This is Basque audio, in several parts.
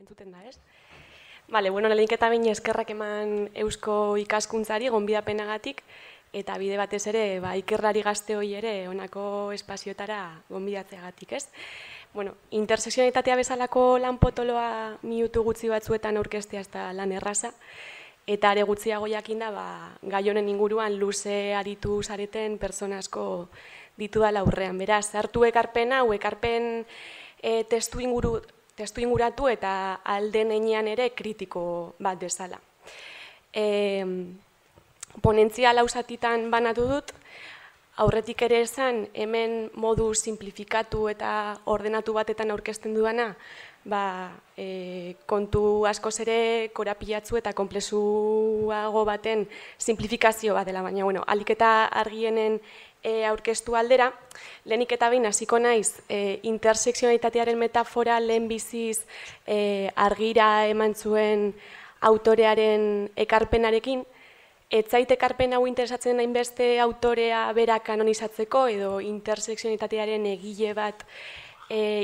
Entzuten da, ez? Bale, bueno, lehenik eta bain eskerrak eman eusko ikaskuntzari gonbidapenagatik, eta bide batez ere, ikerlari gazte hori ere honako espazioetara gonbidatzeagatik, ez? Bueno, interseksionalitatea bezalako lan potoloa minutu gutxi batzuetan aurkeztea ez da lan erraza, eta are gutxiago jakinda, gai honen inguruan luze aritu zareten pertsona asko ditudala aurrean. Beraz, hartu ekarpen hau, ekarpen testu inguratu eta alden heinean ere kritiko bat bezala. Ponentzia lausatitan banatu dut, aurretik ere esan hemen modu simplifikatu eta ordenatu batetan aurkezten dudana, kontu askoz ere korapilatzu eta konplexuago baten simplifikazio bat dela, baina ahalik eta argienen aurkeztu aldera, lehenik eta behin hasiko naiz interseksionalitatearen metafora lehenbiziz argira eman zuen autorearen ekarpenarekin. Ez zait ekarpen hau interesatzen hainbeste autorea bera kanonizatzeko edo interseksionalitatearen egile bat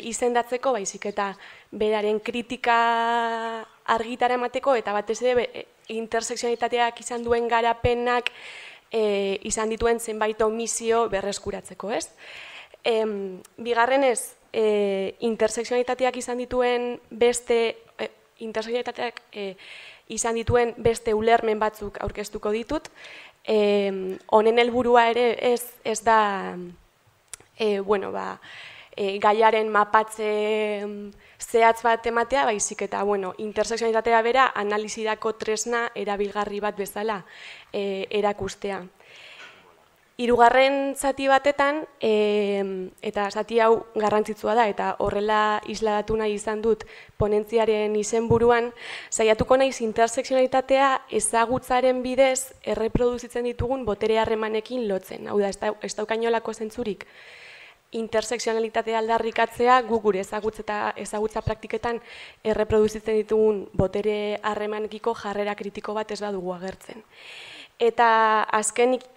izendatzeko, baizik eta beraren kritika argitara emateko eta batez ere interseksionalitateak izan duen garapenak izan dituen zenbait omisio berreskuratzeko, ez? Bigarrenez, interseksionalitateak izan dituen beste ulermen batzuk aurkeztuko ditut. Honen helburua ere ez da gaiaren mapatze zehatz bat ematea, baizik eta interseksionalitatea bera analizirako tresna erabilgarri bat bezala erakustea. Hirugarren zati batetan, eta zati hau garrantzitsua da, eta horrela isladatu nahi izan dut ponentziaren izenburuan, saiatuko naiz interseksionalitatea ezagutzaren bidez erreproduzitzen ditugun botere harremanekin lotzen. Hau da, ez daukainolako zentzurik interseksionalitatea aldarrikatzea gu gure ezagutza praktiketan erreproduzitzen ditugun botere harremanekiko jarrera kritiko bat ez badugu agertzen. Eta azkenik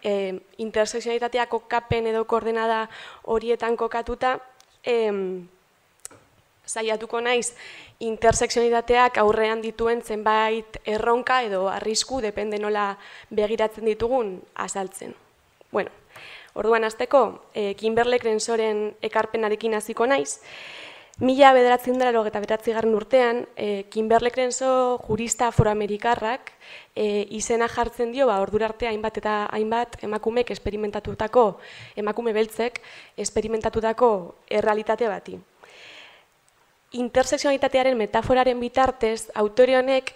interseksionalitatea kokapen edo koordenada horietan kokatuta, saiatuko naiz interseksionalitateak aurrean dituen zenbait erronka edo arrisku, depende nola begiratzen ditugun, azaltzen. Bueno, orduan hasteko, Kimberle Crensoren ekarpenarekin hasiko naiz. 1989 urtean, Kimberle Crenso jurista afroamerikarrak izena jartzen dio, ordura arte hainbat eta hainbat emakume beltzek esperimentatutako errealitate bati. Interseksionalitatearen metaforaren bitartez, autore honek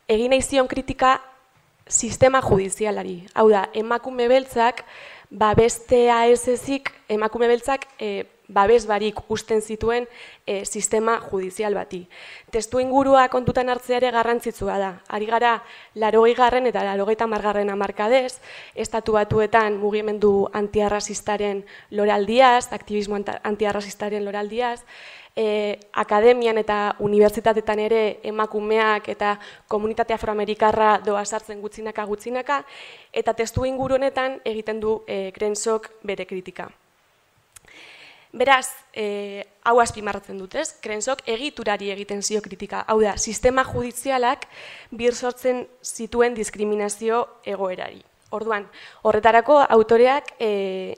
egin nahi zion kritika sistema judizialari. Hau da, emakume beltzak, babestea ez ezik, emakume beltzak babes barik usten zituen sistema judizial bati. Testu ingurua kontutan hartzea ere garrantzitsua da. Ari gara 80. eta 90. hamarkadez, Estatu Batuetan mugimendu antiarrazistaren loraldiaz, aktivismo antiarrazistaren loraldiaz, akademian eta unibertsitatetan ere emakumeak eta komunitate afroamerikarra doa sartzen gutxinaka, eta testu inguru honetan egiten du Crensok bere kritika. Beraz, hau azpimarratzen dut, ez? Crensok egiturari egiten zio kritika. Hau da, sistema judizialak bir sortzen zituen diskriminazio egoerari. Orduan, horretarako autoreak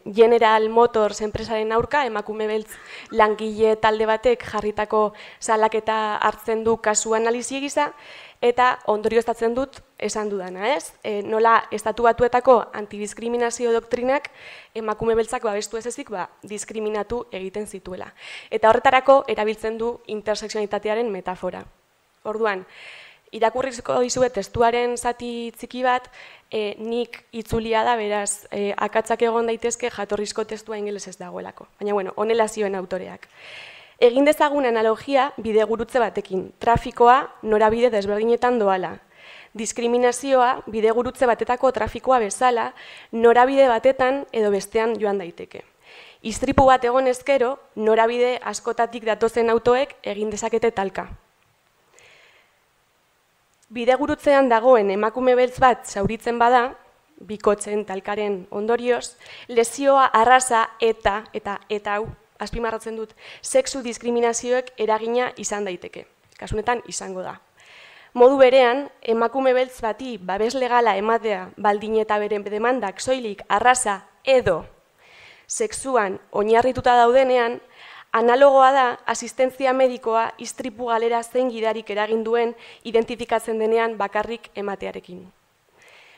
General Motors enpresaren aurka, emakume beltz langile talde batek jarritako salaketa hartzen du kasu analizi gisa, eta ondorioztatzen dut esan dudana, ez? Nola Estatu Batuetako antidiskriminazio doktrinak emakume beltzak babestu ez ezik diskriminatu egiten zituela. Eta horretarako erabiltzen du interseksionalitatearen metafora. Orduan, irakurriko dizuet testuaren zati txiki bat, nik itzulia da, beraz, akatsak egon daitezke jatorrizko testua ingelesez dagoelako. Baina, honela zioen autoreak. Egin dezagun analogia bidegurutze batekin, trafikoa norabide desberdinetan doala. Diskriminazioa bidegurutze batetako trafikoa bezala, norabide batetan edo bestean joan daiteke. Istripu bat egon ezkero, norabide askotatik datozen autoek egin dezakete talka. Bidegurutzean dagoen emakume beltz bat zauritzen bada, bikotzen talkaren ondorioz, lesioa arraza eta hau, azpimarratzen dut, sexu diskriminazioek eragina izan daiteke. kasunetan izango da. Modu berean, emakume beltz bati babes legala ematea baldin eta beren demandak soilik arraza edo sexuan oinarrituta daudenean, analogoa da asistentzia medikoa istripu galera zein gidarik eragin duen identifikatzen denean bakarrik ematearekin.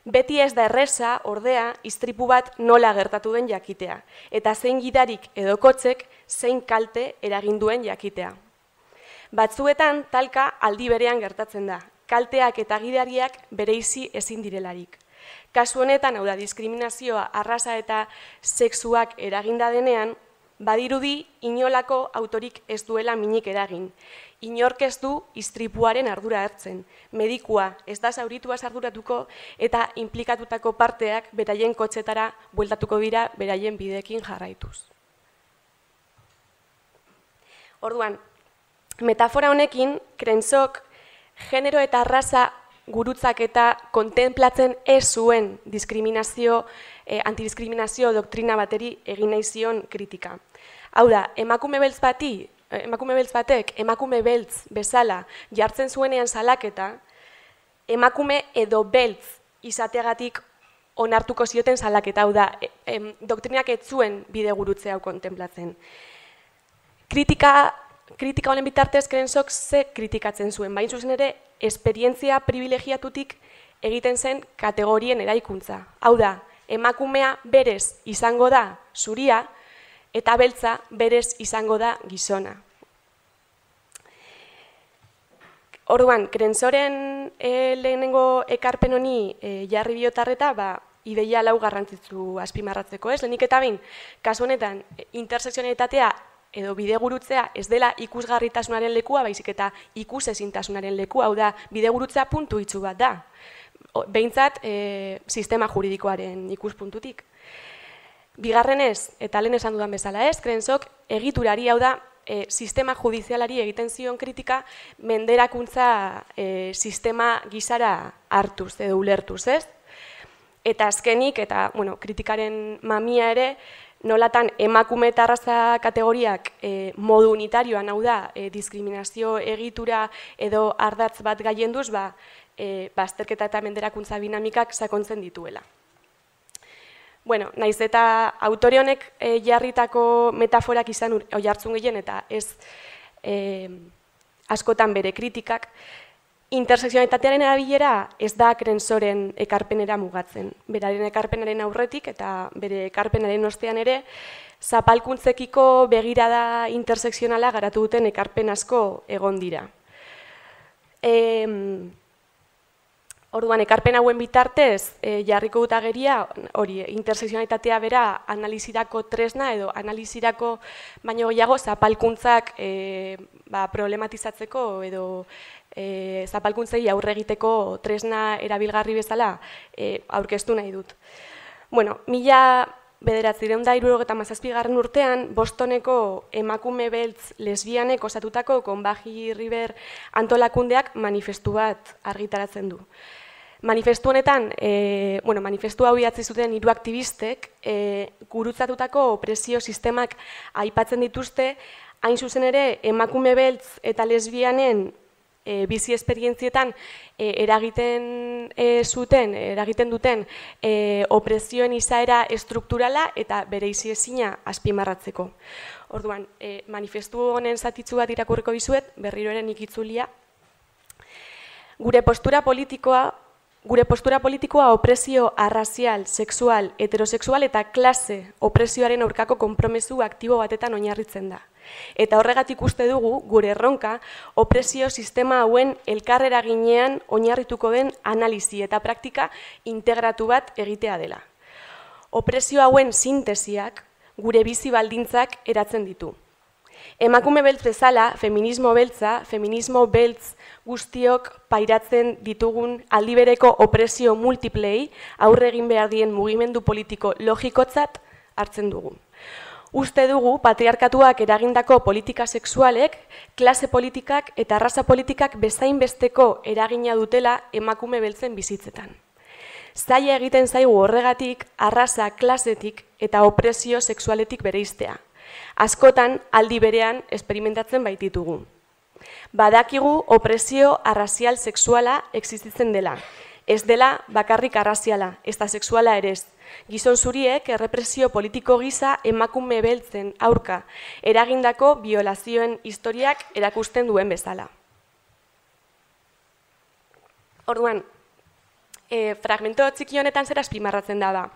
Beti ez da erreza, ordea, istripu bat nola gertatu den jakitea, eta zein gidarik edo kotzek zein kalte eragin duen jakitea. Batzuetan, talka aldi berean gertatzen da, kalteak eta gidariak bereizi ezin direlarik. Kasu honetan, hau da, diskriminazioa arraza eta sexuak eraginda denean, badirudi inolako autorik ez duela minik eragin. Inork ez du istripuaren ardura hartzen. Medikua ez da zaurituaz arduratuko eta inplikatutako parteak beraien kotxetara bueltatuko dira beraien bideekin jarraituz. Orduan, metafora honekin, Crensok genero eta arraza gurutzak eta kontemplatzen ez zuen antidiskriminazio doktrina bateri egin nahi zion kritika. Hau da, emakume beltz batek emakume beltz bezala jartzen zuenean salaketa, emakume edo beltz izateagatik onartuko zioten salaketa, hau da, doktrinak ez zuen bide gurutze hau kontemplatzen. Kritika honen bitartez Crensok ze kritikatzen zuen, bain zuzen ere, esperientzia privilegiatutik egiten zen kategorien eraikuntza. Hau da, emakumea berez izango da zuria eta beltza berez izango da gizona. Orduan, Crensoren lehenengo ekarpen honi jarri biotarreta, ideia lau garrantzitsu azpimarratzeko, ez? Lehenik eta behin, kasu honetan, interseksionalitatea edo bidegurutzea ez dela ikusgarritasunaren lekua, baizik eta ikusezintasunaren lekua, hau da, bidegurutzea puntu itxu bat da. Behintzat, sistema juridikoaren ikuspuntutik. Bigarrenez, eta lehen esan dudan bezala ez, Crensok egiturari, hau da, sistema judizialari egiten zion kritika menderakuntza sistema gizara hartuz edo ulertuz, ez? Eta azkenik, eta kritikaren mamia ere, nolatan emakume eta arraza kategoriak modu unitarioan, hau da, diskriminazio egitura edo ardatz bat gaienduz, azterketa eta menderakuntza dinamikak sakontzen dituela. Naiz eta autore honek jarritako metaforak izan oihartzun gehien eta ez askotan bere kritikak, interseksionalitatearen erabilera ez da Crensoren ekarpenera mugatzen. Beraren ekarpenaren aurretik eta bere ekarpenaren ostean ere, zapalkuntzekiko begirada interseksionala garatu duten ekarpen asko egon dira. Orduan, ekarpen hauen bitartez, jarriko dut ageria, hori, interseksionalitatea bera analizirako tresna edo analizirako baino gehiago zapalkuntzak problematizatzeko edo zapalkuntzei aurre egiteko tresna erabilgarri bezala aurkeztu nahi dut. 1997 urtean, Bostoneko emakume beltz lesbianek osatutako Convaji River antolakundeak manifestu bat argitaratzen du. Manifestu honetan, manifestu hau idatzi zuten 3 aktivistek gurutzatutako opresio sistemak aipatzen dituzte, hain zuzen ere emakume beltz eta lesbianen bizi esperientzietan eragiten duten opresioen izaera estrukturala eta bereizi ezina azpimarratzeko. Orduan, manifestu honen zatitzu bat irakurriko dizuet, berriro ere nik itzulia. Gure postura politikoa opresio arrazial, sexual, heterosexual eta klase opresioaren aurkako konpromesu aktibo batetan oinarritzen da. Eta horregatik uste dugu, gure erronka, opresio sistema hauen elkarreraginean oinarrituko den analizi eta praktika integratu bat egitea dela. Opresio hauen sintesiak gure bizi baldintzak eratzen ditu. Emakume beltz bezala, feminismo beltz guztiok pairatzen ditugun aldibereko opresio multiplei aurre egin behar dien mugimendu politiko logikotzat hartzen dugu. Uste dugu, patriarkatuak eragindako politika sexualek, klase politikak eta arraza politikak bezainbesteko eragina dutela emakume beltzen bizitzetan. Zaila egiten zaigu horregatik, arraza klasetik eta opresio sexualetik bereiztea. Askotan, aldi berean, esperimentatzen baititugu. Badakigu opresio arrazial sexuala existitzen dela. Ez dela bakarrik arraziala, ez da sexuala ere ez. Gizon zuriek errepresio politiko gisa emakume beltzen aurka eragindako biolazioen historiak erakusten duen bezala. Orduan, fragmento txiki honetan zer azpimarratzen da.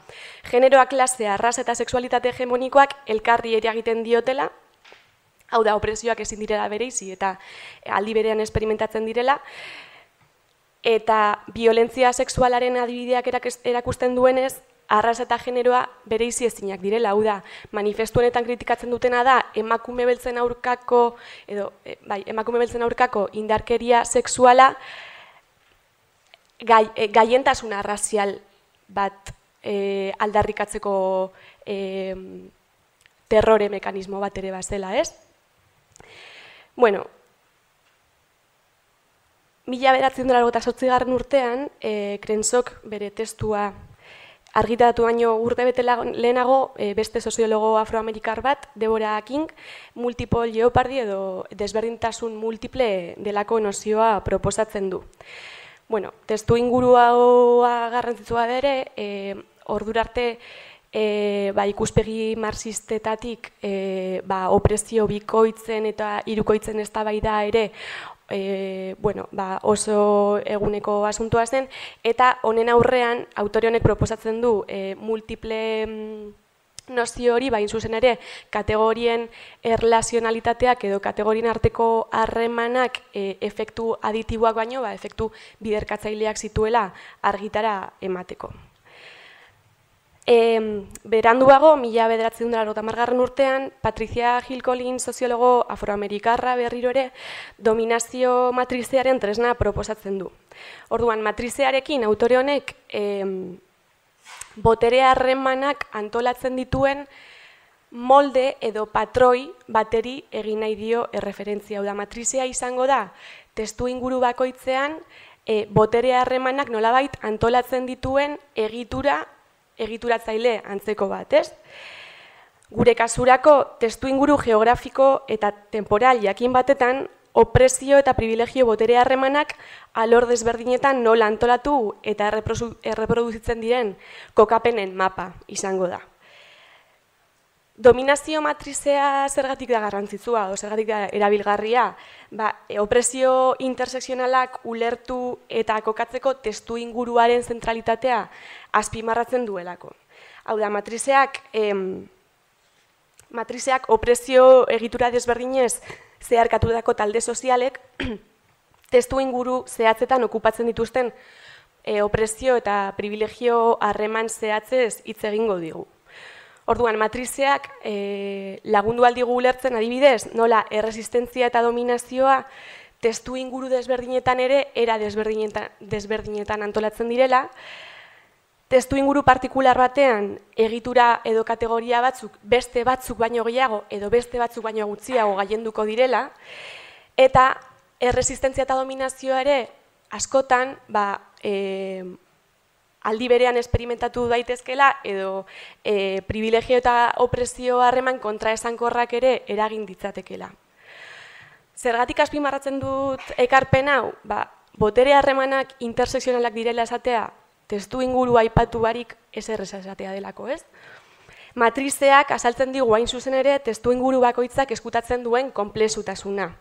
Generoa, klasea, arraza eta sexualitate hegemonikoak elkarri eragiten diotela, hau da, opresioak ezin direla bereizi eta aldi berean esperimentatzen direla, eta violentzia sexualaren adibideak erakusten duenez, arraza eta generoa bereizi ezinak direla, hau da, manifestu honetan kritikatzen dutena da emakume beltzen aurkako indarkeria sexuala gaientasuna arrazial bat aldarrikatzeko terrore mekanismo bat ere bazela, ez? Bueno, 1998 urtean, Crenshaw bere testua argitaratu baino urtebete lehenago beste soziologo afroamerikar bat, Deborah King, multiple jeopardy edo desberdintasun multiple delako nozioa proposatzen du. Bueno, testu ingurua garrantzitsua ere, ordurarte ikuspegi marxistetatik opresio bikoitzen eta hirukoitzen eztabaida ere oso eguneko asuntua zen, eta honen aurrean autore honek proposatzen du multiple nozio hori, bain zuzen ere, kategorien erlazionalitateak edo kategorien arteko harremanak efektu aditiboak baino, efektu biderkatzaileak zituela argitara emateko. Beranduago, 1990 urtean, Patricia Hill Collins, soziologo afroamerikarra berriro ere, dominazio matrizearen tresna proposatzen du. Orduan, matrizearekin autore honek botere harremanak antolatzen dituen molde edo patroi bateri egin nahi dio erreferentzia. Hau da, matrizea izango da, testu inguru bakoitzean, botere harremanak nolabait antolatzen dituen egituratzaile antzeko bat, ez? Gure kasurako testu inguru geografiko eta temporal jakin batetan, opresio eta privilegio botere harremanak alor desberdinetan nola antolatu eta erreproduzitzen diren kokapenen mapa izango da. Dominazio matrizea zergatik da garrantzitsua, o zergatik da erabilgarria, opresio intersekzionalak ulertu eta kokatzeko testu inguruaren zentralitatea azpimarratzen duelako. Hau da, matrizeak opresio egitura desberdinez zeharkatutako talde sozialek testu inguru zehatzetan okupatzen dituzten opresio eta privilegio harreman zehatzez hitz egingo digu. Orduan, matrizeak lagundu aldigu ulertzen adibidez, nola erresistentzia eta dominazioa testu inguru desberdinetan ere, era desberdinetan antolatzen direla, testu inguru partikular batean egitura edo kategoria batzuk beste batzuk baino gehiago edo beste batzuk baino gutxiago gailenduko direla, eta erresistentzia eta dominazioa ere askotan aldi berean esperimentatu daitezkela edo privilegio eta opresio harreman kontraesankorrak ere eragin ditzatekela. Zergatik azpimarratzen dut ekarpen hau? Botere harremanak intersekzionalak direla esatea, testu inguru aipatu barik ezer esatea delako, ez? Matrizeak azaltzen digu hain zuzen ere testu inguru bakoitzak eskutatzen duen konplexutasuna.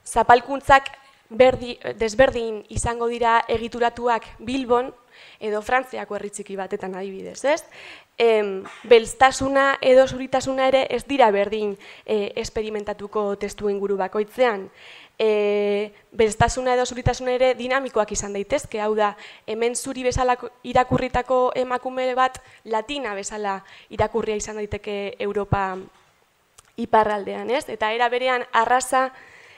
Zapalkuntzak desberdin izango dira egituratuak Bilbon edo Frantziako herri txiki batetan adibidez, ez? Belztasuna edo zuritasuna ere ez dira berdin esperimentatuko testu inguru bakoitzean. Belztasuna edo zuritasuna ere dinamikoak izan daitezke, hau da, hemen zuri bezala irakurritako emakume bat latina bezala irakurria izan daiteke Europa iparraldean, ez? Eta era berean arraza,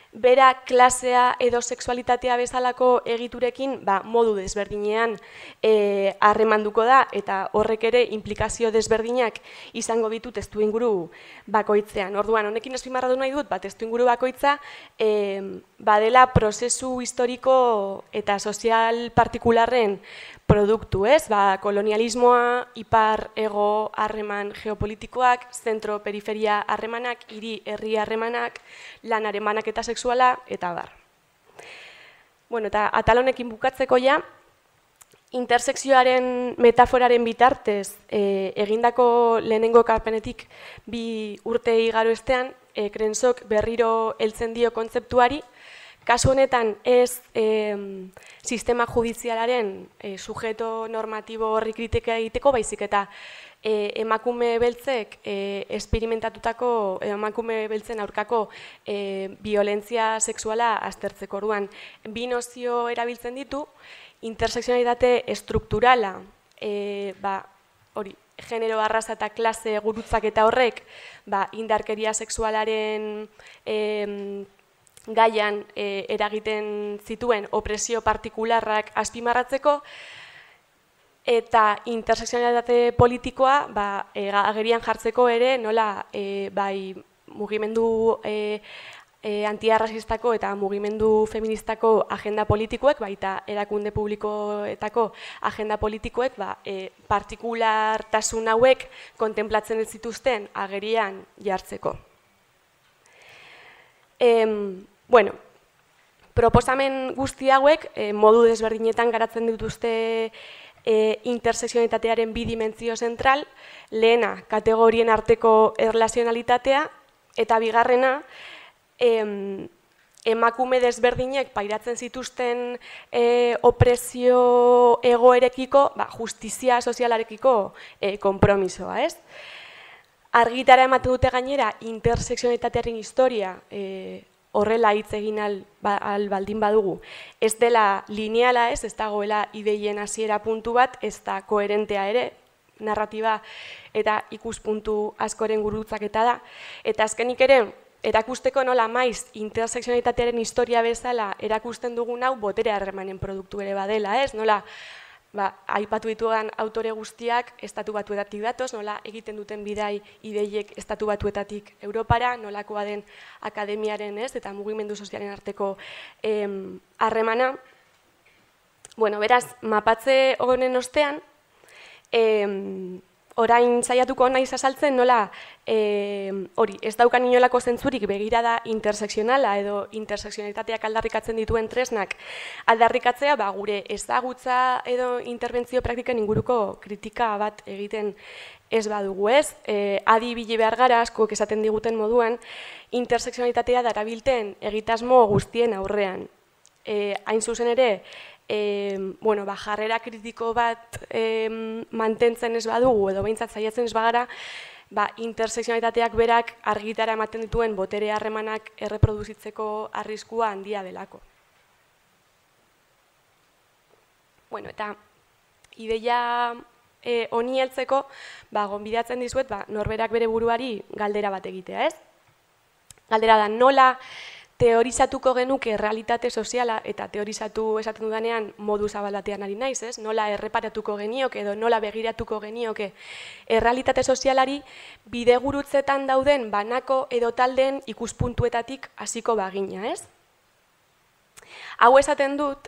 bera klasea edo sexualitatea bezalako egiturekin modu desberdinean harremanduko da eta horrek ere implikazio desberdinak izango ditu testuinguru bakoitzean. Orduan, honekin azpimarratu nahi dut, testuinguru bakoitza badela prozesu historiko eta sozial partikularren produktu, ez? Kolonialismoa, ipar-ego harreman geopolitikoak, zentro-periferia harremanak, hiri-herri harremanak, lan harremanak eta sexuala, eta bar. Bueno, eta atal honekin bukatzeko ja, intersekzioaren metaforaren bitartez egindako lehenengo ekarpenetik 2 urte igaro estean, Krensok berriro heltzen dio kontzeptuari, kasu honetan ez sistema judizialaren sujeto normatibo horri kritika egiteko, baizik eta emakume beltzek esperimentatutako, emakume beltzen aurkako violentzia sexuala aztertzeko. Orduan, 2 nozio erabiltzen ditu, intersekzionalitate estrukturala, hori, genero, arraza eta klase gurutzak eta horrek, indarkeria sexualaren gaian eragiten zituen opresio partikularrak azpimarratzeko, eta intersekzionalitate politikoa agerian jartzeko ere nola bai mugimendu antiarrazistako eta mugimendu feministako agenda politikoek, baita erakunde publikoetako agenda politikoek partikulartasun hauek kontemplatzen ez zituzten agerian jartzeko. Bueno, proposamen guzti hauek modu desberdinetan garatzen dituzte intersekzionalitatearen 2 dimentsio zentral, lehena kategorien arteko erlazionalitatea, eta bigarrena emakume desberdinek pairatzen zituzten opresio egoerekiko, justizia sozialarekiko konpromisoa, ez? Argitara ematen dute gainera intersekzionalitatearen historia horrela hitz egin al baldin badugu. Ez dela lineala, ez dagoela ideien hasiera puntu bat, ez da koherentea ere, narratiba eta ikuspuntu askoren gurutzaketa da. Eta azkenik ere, erakusteko nola maiz intersekzionalitatearen historia bezala erakusten dugun hau botere harremanen produktu ere badela, ez? Nola aipatu dituan autore guztiak estatu batuetatik datoz, nola egiten duten bidai ideiek estatu batuetatik Europara, nolakoa den akademiaren, ez, eta mugimendu sozialen arteko harremana. Bueno, beraz, mapatze honen ostean, orain saiatuko naiz azaltzen nola hori, ez daukan inolako zentzurik begirada intersekzionala edo intersekzionalitateak aldarrikatzen dituen tresnak aldarrikatzea, gure ezagutza edo interbentzio praktikan inguruko kritika bat egiten ez badugu, ez? Adi ibili behar gara, askok esaten diguten moduan, intersekzionalitatea darabilten egitasmo guztien aurrean. Hain zuzen ere, jarrera kritiko bat mantentzen ez badugu edo behintzat saiatzen ez bagara, intersekzionalitateak berak argitara ematen dituen botere harremanak erreproduzitzeko arriskua handia delako. Bueno, eta ideia honi heltzeko, gonbidatzen dizuet, norberak bere buruari galdera bat egitea, ez? Galdera da, nola teorizatuko genuke realitate soziala, eta teorizatu esaten dudanean modu zabal batean ari naiz, ez? Nola erreparatuko genioke edo nola begiratuko genioke errealitate sozialari bidegurutzetan dauden banako edo taldeen ikuspuntuetatik hasiko bagina, ez? Hau esaten dut,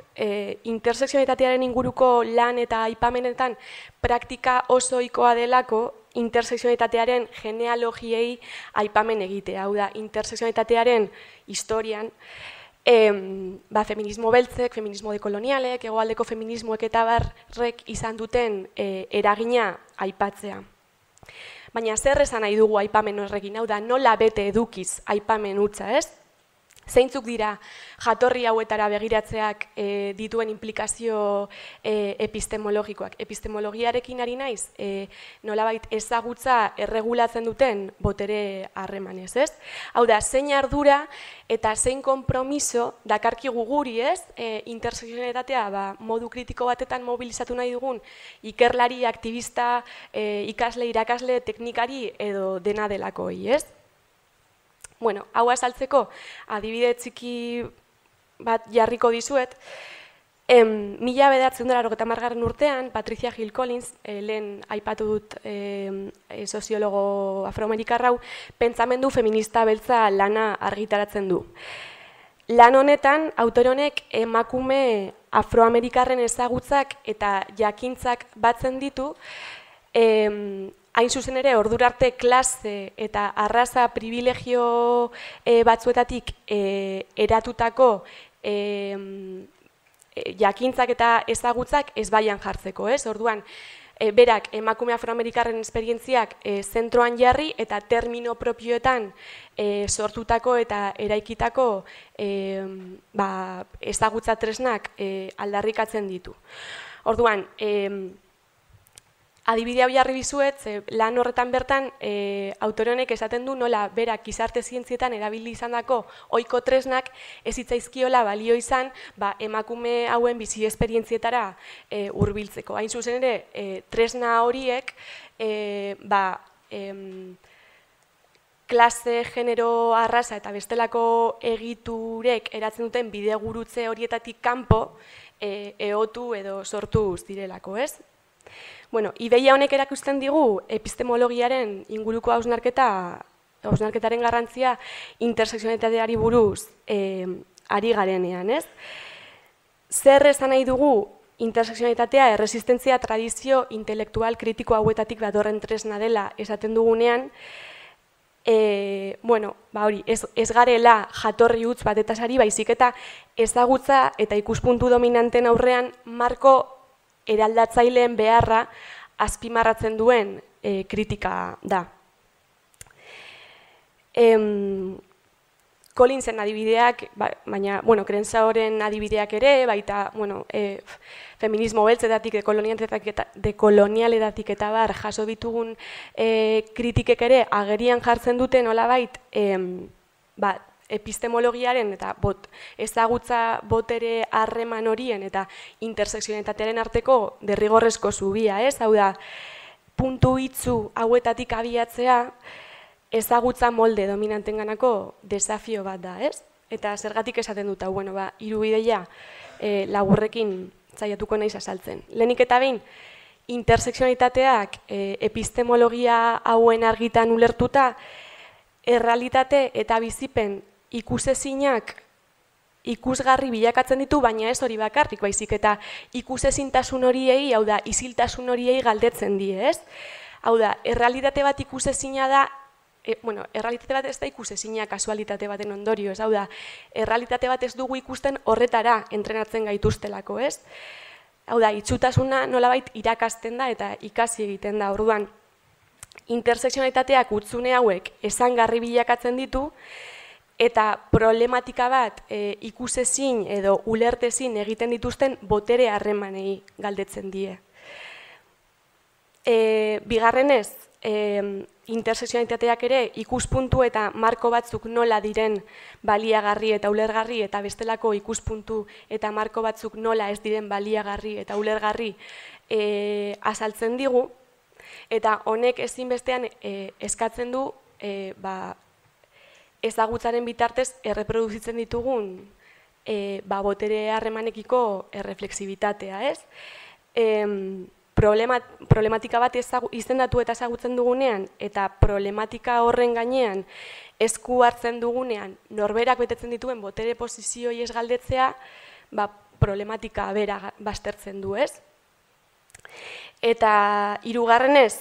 intersekzionalitatearen inguruko lan eta aipamenetan praktika oso ohikoa delako intersekzionalitatearen genealogiei aipamen egitea. Hau da, intersekzionalitatearen historian, feminismo beltzek, feminismo dekolonialek, hegoaldeko feminismoek eta barrek izan duten eragina aipatzea. Baina zer esan nahi dugu aipamen horrekin, hau da, nola bete edukiz aipamen hutsa, ez? Zeintzuk dira jatorri hauetara begiratzeak dituen implikazio epistemologikoak. Epistemologiarekin ari naiz, nolabait ezagutza erregulatzen duten botere harremanez, ez? Hau da, zein ardura eta zein konpromiso dakarkigu guri, ez? Intersekzionalitatea modu kritiko batetan mobilizatu nahi dugun ikerlari, aktivista, ikasle, irakasle, teknikari edo dena delakoi, ez? Bueno, hau azaltzeko adibide txiki bat jarriko dizuet. 1990 urtean, Patricia Hill Collins, lehen aipatu dut soziologo afroamerikarrau, pentsamendu feminista beltza lana argitaratzen du. Lan honetan, autore honek emakume afroamerikarren ezagutzak eta jakintzak batzen ditu, hain zuzen ere, ordura arte klase eta arraza privilegio batzuetatik eratutako jakintzak eta ezagutzak ezbaian jartzeko, ez? Orduan, berak emakume afroamerikarren esperientziak zentroan jarri eta termino propioetan sortutako eta eraikitako ezagutza tresnak aldarrikatzen ditu. Orduan, adibide hau jarri dizuet, lan horretan bertan autore honek esaten du nola berak gizarte zientzietan erabili izandako ohiko tresnak ez zitzaizkiola balio izan emakume hauen bizi esperientzietara hurbiltzeko. Hain zuzen ere, tresna horiek klase, genero, arraza eta bestelako egiturek eratzen duten bidegurutze horietatik kanpo eotu edo sortu direlako, ez? Bueno, ideia honek erakusten digu epistemologiaren inguruko hausnarketaren garrantzia intersekzionalitateari buruz ari garenean, ez? Zer esan nahi dugu intersekzionalitatea erresistentzia tradizio intelektual kritiko hauetatik datorren tresna dela esaten dugunean, hori, ez garela jatorri utz batetaz ari, baizik eta ezagutza eta ikuspuntu dominanten aurrean marko eraldatzaileen beharra azpimarratzen duen kritika da. Collinsen adibideak, baina, Crenshawren adibideak ere, baita, feminismo beltzetatik, dekolonialetatik eta bar, jaso ditugun kritikek ere agerian jartzen duten nolabait, epistemologiaren eta ezagutza botere harreman horien eta intersekzionalitatearen arteko derrigorrezko zubia, ez? Hau da, puntu hitzu hauetatik abiatzea ezagutza molde dominantenganako desafio bat da, ez? Eta zergatik esaten dut, hiru bideia laburrekin saiatuko naiz azaltzen. Lehenik eta behin, intersekzionalitateak epistemologia hauen argitan ulertuta, errealitate eta bizipen ikusezinak ikusgarri bilakatzen ditu, baina ez hori bakarrik, baizik eta ikusezintasun horiei, hau da, isiltasun horiei galdetzen die, ez? Hau da, errealitate bat ikusezina da, errealitate bat ez da ikusezina kasualitate baten ondorio, ez? Hau da, errealitate bat ez dugu ikusten horretara entrenatzen gaituztelako, ez? Hau da, itsutasuna nolabait irakasten da eta ikasi egiten da, orduan, intersekzionalitateak hutsune hauek esangarri bilakatzen ditu, eta problematika bat ikusezin edo ulertezin egiten dituzten botere harremanei galdetzen die. Bigarrenez, intersekzionalitateak ere ikuspuntu eta marko batzuk nola diren baliagarri eta ulergarri, eta bestelako ikuspuntu eta marko batzuk nola ez diren baliagarri eta ulergarri azaltzen digu, eta honek ezinbestean eskatzen du ezagutzaren bitartez erreproduzitzen ditugun botere harremanekiko erreflexibitatea, ez? Problematika bat izendatu eta ezagutzen dugunean, eta problematika horren gainean esku hartzen dugunean norberak betetzen dituen botere posizioi ez galdetzea, problematika bera baztertzen du, ez? Eta hirugarrenez,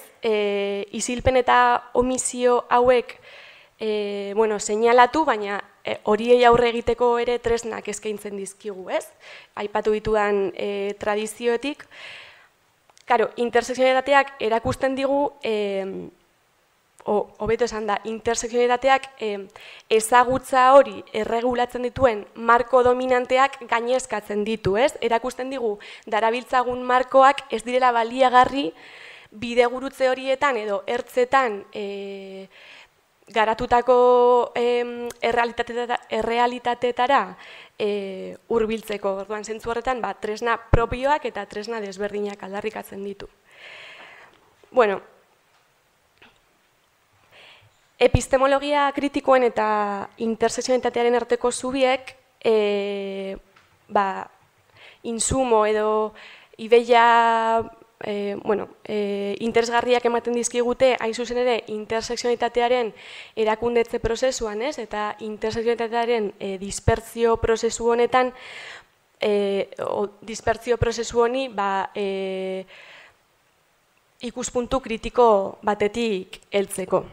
isilpen eta omisio hauek seinalatu, baina horiei aurre egiteko ere tresnak eskaintzen dizkigu, ez? Aipatu ditudan tradizioetik. Karo, intersekzionalitateak erakusten digu, hobeto esan da, intersekzionalitateak ezagutza hori erregulatzen dituen marko dominanteak gainezkatzen ditu, ez? Erakusten digu, darabiltzagun markoak ez direla baliagarri bidegurutze horietan edo ertzetan garatutako errealitateetara hurbiltzeko. Orduan, zentzu horretan, tresna propioak eta tresna desberdinak aldarrikatzen ditu. Bueno, epistemologia kritikoen eta intersekzionalitatearen arteko zubiek insumo edo ideia interesgarriak ematen dizkigute, hain zuzen ere, interseksionalitatearen erakundetze prozesuan, eta interseksionalitatearen dispertzio prozesu honetan, dispertzio prozesu honi ikuspuntu kritiko batetik heltzeko.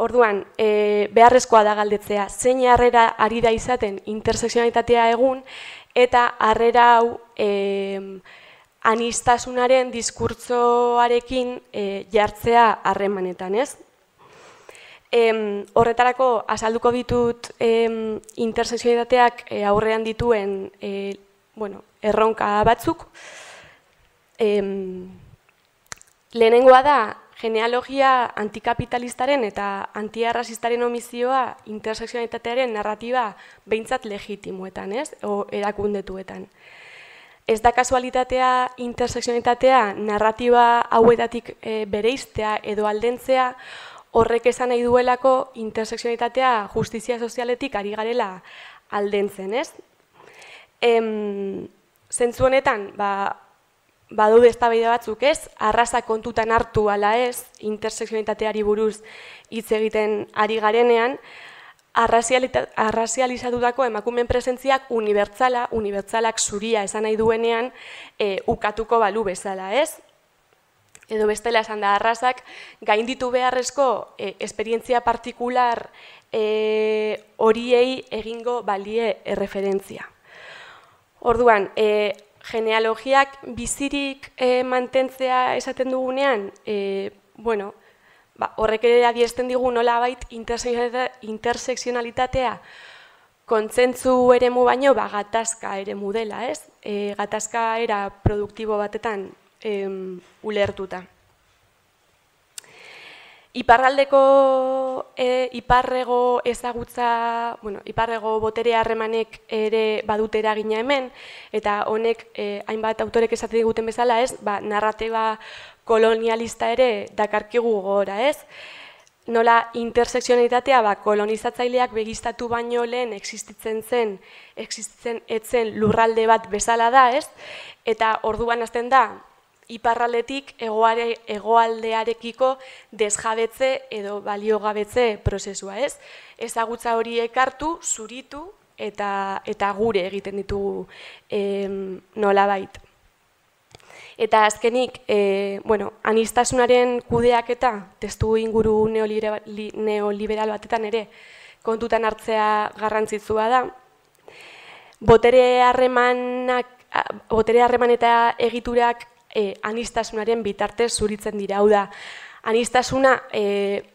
Orduan, beharrezkoa da galdetzea, zein harrera ari da izaten interseksionalitatea egun, eta harrera hau anistasunaren diskurtsoarekin jartzea harremanetan, ez? Horretarako, azalduko ditut interseksionalitateak aurrean dituen erronka batzuk. Lehenengoa da, genealogia antikapitalistaren eta antiarrazistaren omizioa interseksionalitatearen narratiba behintzat legitimoetan, ez? O erakundetuetan. Ez da kasualitatea interseksionalitatea narratiba hauetatik bereiztea edo aldentzea, horrek esan nahi duelako interseksionalitatea justizia sozialetik ari garela aldentzen, ez? Zentzu honetan, badaude eztabaida batzuk, ez? Arraza kontutan hartu ala ez, interseksionalitateari buruz hitz egiten ari garenean, arrazializatutako emakumeen presentziak unibertsalak zuria esan nahi duenean ukatuko balu bezala, ez? Edo bestela esan da, arrazak gainditu beharrezko esperientzia partikular horiei egingo balie erreferentzia. Orduan, genealogiak bizirik mantentzea esaten dugunean, horrek ere adierazten digu nolabait interseksionalitatea kontzentzu eremu baino gatazka eremu dela, ez? Gatazka era produktibo batetan ulertuta. Iparrego ezagutza, iparrego botere harremanek ere badute eragina hemen, eta honek hainbat autorek esate diguten bezala, ez? Narratiba kolonialista ere dakarkigu gora, ez? Nola interseksionalitatea kolonizatzaileak begiztatu baino lehen existitzen etzen lurralde bat bezala da, ez? Eta orduan hasten da, iparraldetik hegoaldearekiko desjabetze edo baliogabetze prozesua, ez? Ezagutza hori ekartu, zuritu eta gure egiten ditugu nolabait. Eta azkenik, anistasunaren kudeaketa, testu inguru neoliberal batetan ere kontutan hartzea garrantzitsua da. Botere harreman eta egiturak anistasunaren bitartez zuritzen dira. Hau da, anistasuna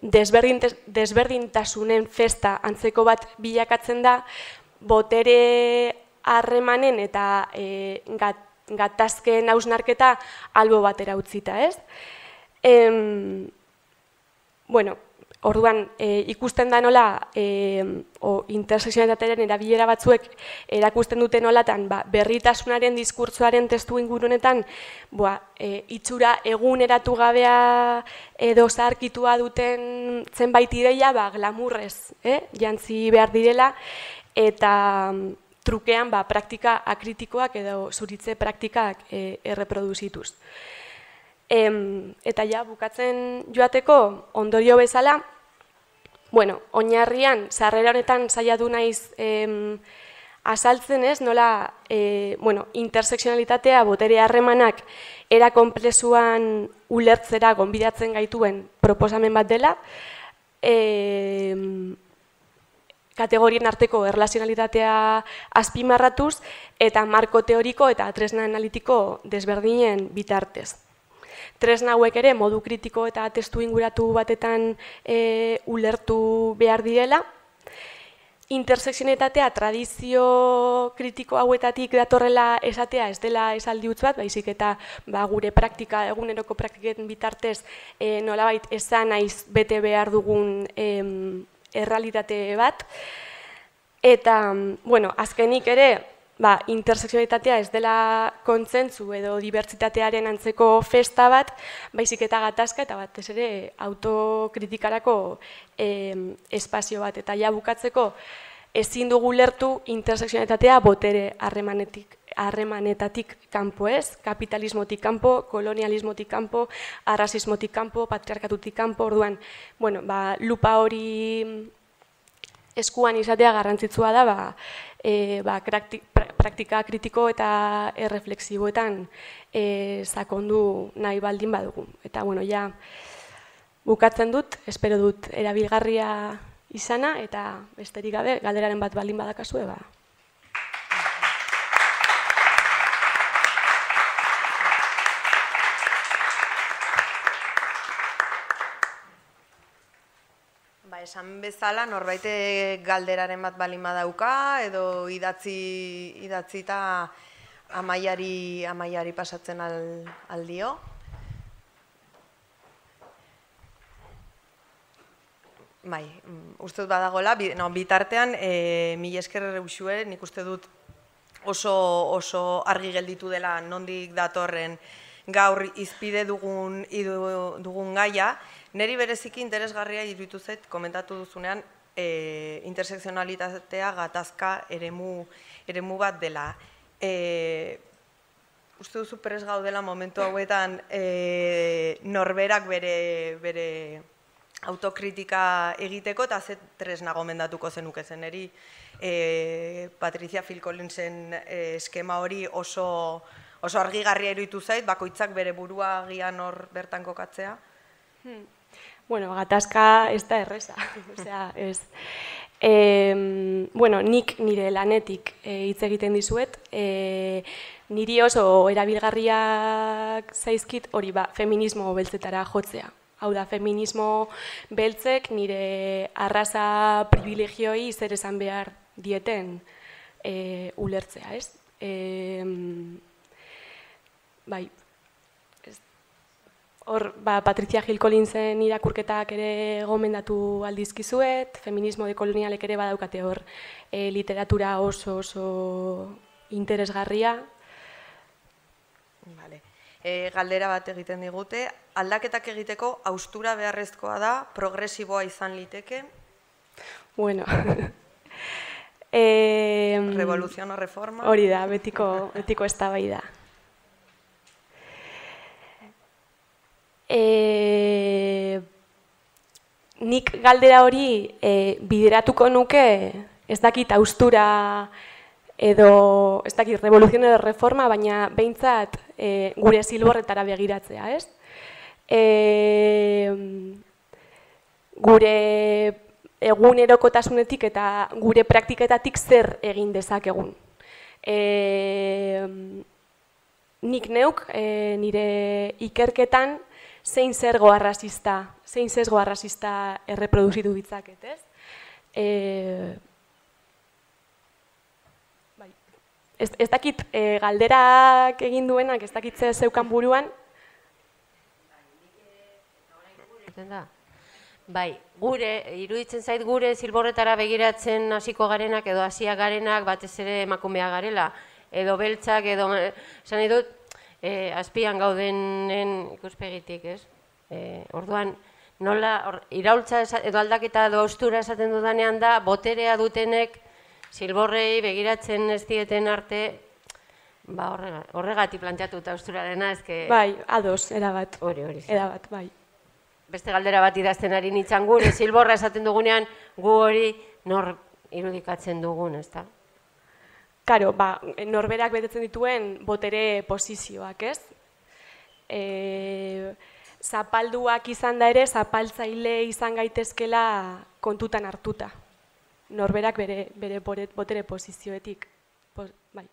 desberdintasunen festa antzeko bat bilakatzen da, botere harremanen eta gatazken hausnarketa albo batera utzita, ez? Orduan, ikusten da nola interseksionalitatearen erabilera batzuek erakusten dute nolatan berritasunaren diskurtsoaren testu ingurunetan itxura eguneratu gabea edo zaharkitua duten zenbait ideia glamurrez jantzi behar direla eta trukean praktika akritikoak edo zuritze praktikak erreproduzituz. Eta ja, bukatzen joateko ondorio bezala, oinarrian, sarrera honetan saiatu naiz azaltzen ez, nola interseksionalitatea, botere harremanak, era konplexuan ulertzera gonbidatzen gaituen proposamen bat dela, kategorien arteko erlazionalitatea azpimarratuz, eta marko teoriko eta tresna analitiko desberdinen bitartez. Tresna hauek ere modu kritiko eta testu inguratu batetan ulertu behar direla. Interseksionalitatea tradizio kritiko hauetatik datorrela esatea ez dela esaldi huts bat, baizik eta gure praktika, eguneroko praktiken bitartez nolabait esan naiz bete behar dugun errealitate bat. Eta, azkenik ere, interseksionalitatea ez dela kontzentzu edo dibertsitatearen antzeko festa bat, baizik eta gatazka eta batez ere autokritikarako espazio bat. Eta ja bukatzeko ezin dugu lertu interseksionalitatea botere harremanetatik kanpo ez, kapitalismotik kanpo, kolonialismotik kanpo, arrazismotik kanpo, patriarkatutik kanpo, orduan, bueno, lupa hori eskuan izatea garrantzitsua da, praktika kritiko eta erreflexiboetan sakondu nahi baldin badugu. Eta, bueno, ja, bukatzen dut, espero dut erabilgarria izana, eta besterik gabe, galderaren bat baldin badakazue, Esan bezala, norbaite galderaren bat balin badauka, edo idatzi eta amaiari pasatzen aldio. Bai, uste dut badagoela, bitartean, mila esker usue, nik uste dut oso argi gelditu dela nondik datorren gaur izpide dugun gaia. Neri bereziki interesgarria iruditu zait, komentatu duzunean, intersekzionalitatea gatazka eremu bat dela. Uste duzu prest gaudela momentu hauetan norberak bere autokritika egiteko, eta ze tresna gomendatuko zenuke zen eri Patricia Phil Collinsen eskema hori oso argigarria iruditu zait, bakoitzak bere burua agian hor bertan kokatzea? Bueno, gatazka ez da erreza, osea, ez. Bueno, nik nire lanetik hitz egiten dizuet, niri oso erabilgarriak zaizkit hori feminismo beltzetara jotzea. Hau da, feminismo beltzek nire arraza privilegioi zer esan behar dieten ulertzea, ez? Bai, hor, Patricia Hill Collinsen irakurketak ere gomendatu aldizkizuet, feminismo dekolonialek ere badaukate hor literatura oso interesgarria. Galdera bat egiten digute, aldaketak egiteko haustura beharrezkoa da, progresiboa izan liteke? Bueno, revolución o reforma? Hori da, betiko eztabaida. Nik galdera hori bideratuko nuke, ez dakit haustura edo, ez dakit revoluzion edo reforma, baina behintzat gure zilborretara begiratzea, ez? Gure egunerokotasunetik eta gure praktiketatik zer egin dezakegun. Nik neuk nire ikerketan zein zergo arrazista erreproduzitu ditzaket, ez? Ez dakit galderak egin duenak, ez dakit zeukan buruan. Bai, iruditzen zait gure zilborretara begiratzen hasiko garenak edo hasiak garenak batez ere emakumea garela, edo beltzak, edo, esan nahi dut, azpian gaudenen ikuspegitik, ez? Orduan, nola, iraultza edo aldaketa edo haustura esaten dudanean da, boterea dutenek zilborrei begiratzen ez dieten arte, horregatik planteatuta hausturarena, ezke... Bai, ados, erabat. Hori. Erabat, bai. Beste galdera bat idazten ari nintzen gure, zilborra esaten dugunean, gu hori nor irudikatzen dugun, ez da? Karo, norberak betetzen dituen botere posizioak, ez? Zapalduak izan da ere, zapaltzaile izan gaitezkela kontutan hartuta. Norberak bere botere posizioetik. Bai.